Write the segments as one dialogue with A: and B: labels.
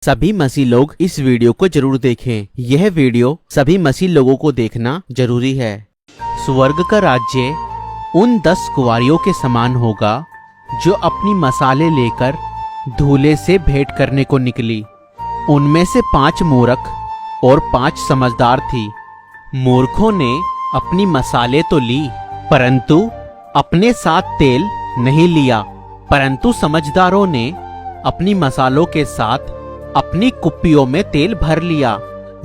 A: सभी मसीह लोग इस वीडियो को जरूर देखें। यह वीडियो सभी मसीह लोगों को देखना जरूरी है। स्वर्ग का राज्य उन 10 कुंवारियों के समान होगा जो अपनी मसाले लेकर दूल्हे से भेंट करने को निकली। उनमें से 5 मूर्ख और 5 समझदार थी। मूर्खों ने अपनी मसाले तो ली, परंतु अपने साथ तेल नहीं लिया। परंतु समझदारों ने अपनी मसालों के साथ अपनी कुप्पियों में तेल भर लिया।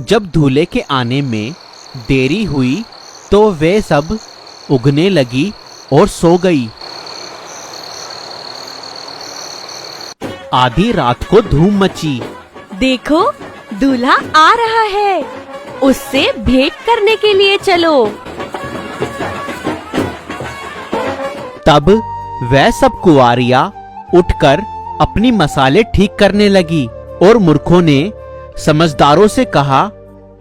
A: जब दूल्हे के आने में देरी हुई तो वे सब उगने लगी और सो गई। आधी रात को धूम मची।
B: देखो, दूल्हा आ रहा है, उससे भेंट करने के लिए चलो।
A: तब वह सब कुंवारियां उठकर अपनी मसाले ठीक करने लगी और मूर्खों ने समझदारों से कहा,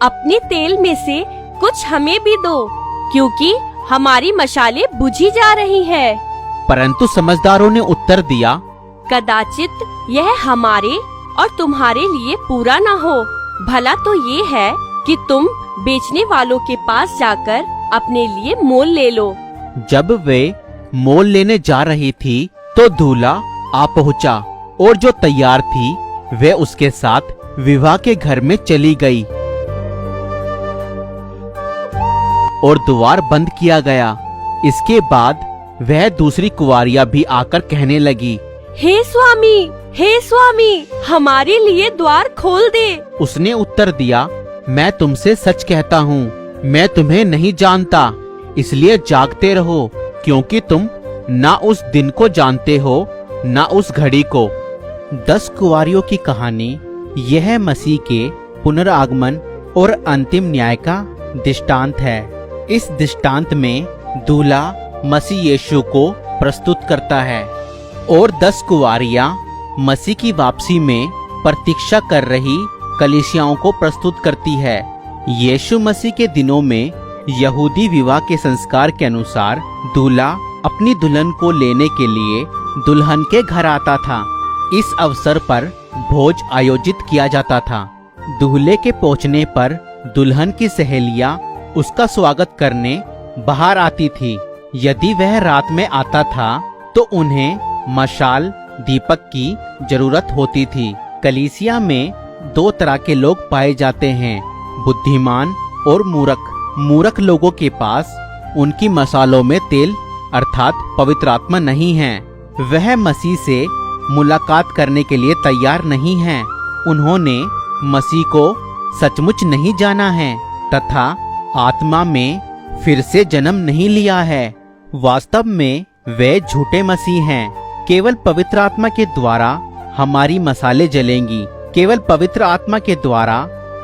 B: अपने तेल में से कुछ हमें भी दो, क्योंकि हमारी मशाले बुझी जा रही है।
A: परंतु समझदारों ने उत्तर दिया,
B: कदाचित यह हमारे और तुम्हारे लिए पूरा न हो। भला तो ये है कि तुम बेचने वालों के पास जाकर अपने लिए मोल ले लो।
A: जब वे मोल लेने जा रही थी तो दूल्हा आ पहुंचा और जो तैयार थी वे उसके साथ विवाह के घर में चली गई और द्वार बंद किया गया। इसके बाद वह दूसरी कुंवारियां भी आकर कहने लगी,
B: हे स्वामी, हमारे लिए द्वार खोल दे।
A: उसने उत्तर दिया, मैं तुमसे सच कहता हूँ, मैं तुम्हें नहीं जानता। इसलिए जागते रहो, क्योंकि तुम ना उस दिन को जानते हो ना उस घड़ी को। 10 कुंवारियों की कहानी यह मसीह के पुनरागमन और अंतिम न्याय का दृष्टांत है। इस दृष्टांत में दूल्हा मसीह यीशु को प्रस्तुत करता है और 10 कुंवारियां मसीह की वापसी में प्रतीक्षा कर रही कलीसियाओं को प्रस्तुत करती है। यीशु मसीह के दिनों में यहूदी विवाह के संस्कार के अनुसार दूल्हा अपनी दुल्हन को लेने के लिए दुल्हन के घर आता था। इस अवसर पर भोज आयोजित किया जाता था। दूल्हे के पहुंचने पर दुल्हन की सहेलियां उसका स्वागत करने बाहर आती थी। यदि वह रात में आता था तो उन्हें मशाल दीपक की जरूरत होती थी। कलीसिया में 2 तरह के लोग पाए जाते हैं, बुद्धिमान और मूर्ख। मूर्ख लोगों के पास उनकी मसालों में तेल अर्थात पवित्र आत्मा नहीं है। वह मसीह से मुलाकात करने के लिए तैयार नहीं हैं। उन्होंने मसीह को सचमुच नहीं जाना है तथा आत्मा में फिर से जन्म नहीं लिया है। वास्तव में वे झूठे मसीह हैं। केवल पवित्र आत्मा के द्वारा हमारी मसाले जलेंगी। केवल पवित्र आत्मा के द्वारा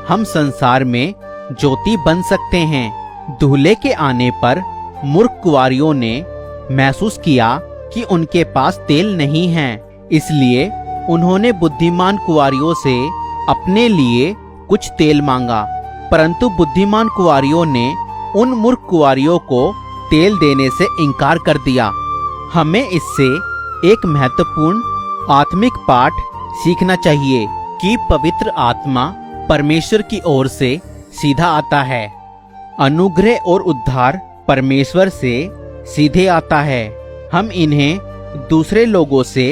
A: हम संसार में ज्योति बन सकते हैं। दूल्हे के आने पर मूर्ख कुंवारियों ने महसूस किया कि उनके पास तेल नहीं है, इसलिए उन्होंने बुद्धिमान कुंवारियों से अपने लिए कुछ तेल मांगा। परंतु बुद्धिमान कुंवारियों ने उन मूर्ख कुंवारियों को तेल देने से इनकार कर दिया। हमें इससे एक महत्वपूर्ण आत्मिक पाठ सीखना चाहिए कि पवित्र आत्मा परमेश्वर की ओर से सीधा आता है। अनुग्रह और उद्धार परमेश्वर से सीधे आता है। हम इन्हें दूसरे लोगों से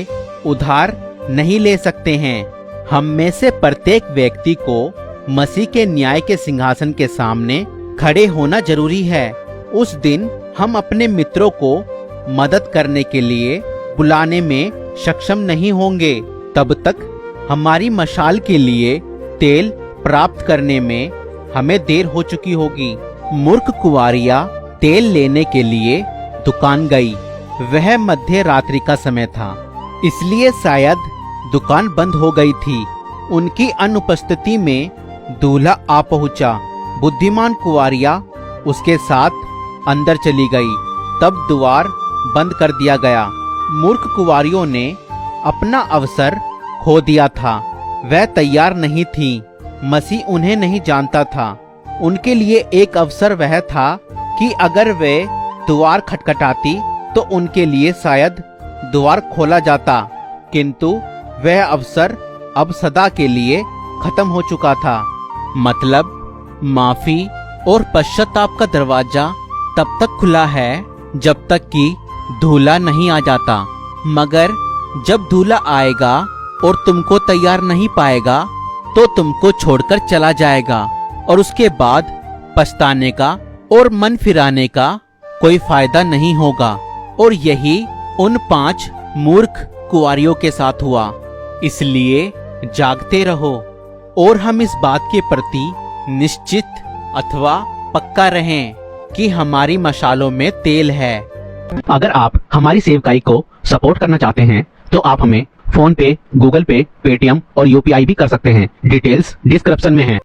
A: उधार नहीं ले सकते हैं। हम में से प्रत्येक व्यक्ति को मसीह के न्याय के सिंहासन के सामने खड़े होना जरूरी है। उस दिन हम अपने मित्रों को मदद करने के लिए बुलाने में सक्षम नहीं होंगे। तब तक हमारी मशाल के लिए तेल प्राप्त करने में हमें देर हो चुकी होगी। मूर्ख कुंवारियां तेल लेने के लिए दुकान गई। वह मध्य रात्रि का समय था, इसलिए शायद दुकान बंद हो गई थी। उनकी अनुपस्थिति में दूल्हा आ पहुंचा। बुद्धिमान कुंवारियां उसके साथ अंदर चली गई। तब द्वार बंद कर दिया गया। मूर्ख कुंवारियों ने अपना अवसर खो दिया था। वह तैयार नहीं थी। मसीह उन्हें नहीं जानता था। उनके लिए एक अवसर वह था कि अगर वे द्वार खटखटाती तो उनके लिए शायद द्वार खोला जाता, किंतु वह अवसर अब सदा के लिए खत्म हो चुका था। मतलब माफी और पश्चाताप का दरवाजा तब तक खुला है जब तक कि दूल्हा नहीं आ जाता, मगर जब दूल्हा आएगा और तुमको तैयार नहीं पाएगा तो तुमको छोड़कर चला जाएगा और उसके बाद पछताने का और मन फिराने का कोई फायदा नहीं होगा। और यही उन 5 मूर्ख कुंवारियों के साथ हुआ। इसलिए जागते रहो और हम इस बात के प्रति निश्चित अथवा पक्का रहें कि हमारी मशालों में तेल है।
C: अगर आप हमारी सेवकाई को सपोर्ट करना चाहते हैं तो आप हमें फोन पे, गूगल पे, पेटीएम और यूपीआई भी कर सकते हैं। डिटेल्स डिस्क्रिप्शन में है।